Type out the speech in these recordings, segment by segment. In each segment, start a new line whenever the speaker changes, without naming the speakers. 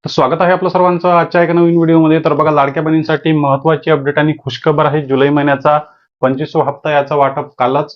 तर स्वागत आहे आपलं सर्वांचं आजच्या एका नवीन व्हिडिओमध्ये. तर बघा, लाडक्या बहिणींसाठी महत्त्वाची अपडेट आणि खुशखबर आहे. जुलै महिन्याचा 25वा हप्ता याचा वाटप कालच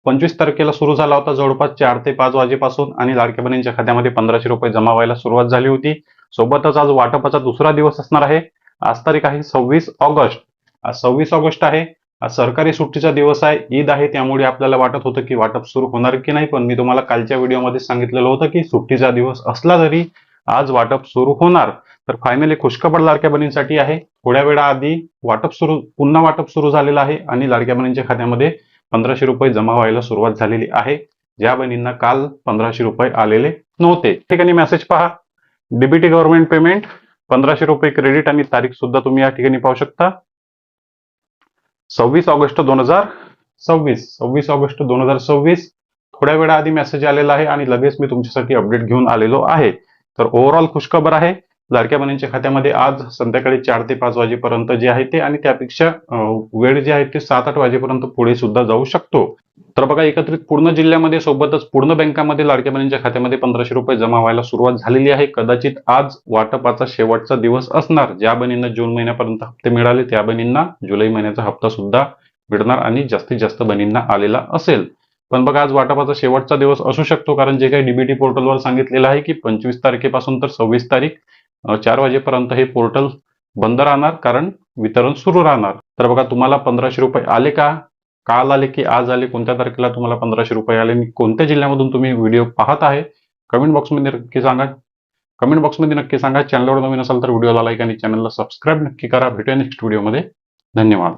25 तारखेला सुरू झाला होता, जवळपास 4 ते 5 वाजेपासून, आणि लाडक्या बहिणींच्या खात्यामध्ये 1500 रुपये जमा व्हायला सुरुवात झाली होती. सोबतच आज वाटपाचा दुसरा दिवस असणार आहे. आज तारीख आहे 26 ऑगस्ट. आज 26 ऑगस्ट आहे. आज सरकारी सुट्टीचा दिवस आहे, ईद आहे. त्यामुळे आपल्याला वाटत होतं की वाटप सुरू होणार की नाही, पण मी तुम्हाला कालच्या व्हिडिओमध्ये सांगितलेलं होतं की सुट्टीचा दिवस असला तरी आज वाटप सुरू होणार. तर फायनली खुशखबर लाडक्या बहिणींसाठी आहे. थोड्या वेळाआधी पुन्हा वाटप सुरू झालेलं आहे आणि लाडक्या बहिणींच्या खात्यामध्ये 1500 रुपये जमा व्हायला सुरुवात झालेली आहे. ज्या बहिणींना काल 1500 रुपये आलेले नव्हते, ठिकाणी मेसेज पहा. डीबीटी गव्हर्नमेंट पेमेंट 1500 रुपये क्रेडिट, आणि तारीख सुद्धा तुम्ही या ठिकाणी पाहू शकता, 26 ऑगस्ट 2026. थोड्या वेळाआधी मेसेज आलेला आहे आणि लगेच मी तुमच्यासाठी अपडेट घेऊन आलेलो आहे. तर ओव्हरऑल खुशखबर आहे. लाडक्या बहिणींच्या खात्यामध्ये आज संध्याकाळी 4 ते 5 वाजेपर्यंत जे आहे ते, आणि त्यापेक्षा वेळ जे आहे ते 7-8 वाजेपर्यंत पुढे सुद्धा जाऊ शकतो. तर बघा, एकत्रित पूर्ण जिल्ह्यामध्ये सोबतच पूर्ण बँकामध्ये लाडक्या बहिणींच्या खात्यामध्ये 1500 रुपये जमा व्हायला सुरुवात झालेली आहे. कदाचित आज वाटपाचा शेवटचा दिवस असणार. ज्या बहिणींना जून महिन्यापर्यंत हप्ते मिळाले त्या बहिणींना जुलै महिन्याचा हप्ता सुद्धा मिळणार आणि जास्तीत जास्त बहिणींना आलेला असेल. पण बघा, आज वाटपाचा शेवटचा दिवस असू शकतो, कारण जे काही डीबीटी पोर्टलवर सांगितलेलं आहे की 25 तारखेपासून तर 26 तारीख 4 वाजेपर्यंत हे पोर्टल बंद राहणार, कारण वितरण सुरू राहणार. तर बघा, तुम्हाला 1500 रुपये आले का? काल आले की आज आले? कोणत्या तारखेला तुम्हाला 1500 रुपये आले? कोणत्या जिल्ह्यामधून तुम्ही व्हिडिओ पाहत आहे? कमेंट बॉक्समध्ये नक्की सांगा. चॅनलवर नवीन असाल तर व्हिडिओला लाईक आणि चॅनलला सबस्क्राईब नक्की करा. भेटूया नेक्स्ट व्हिडिओमध्ये. धन्यवाद.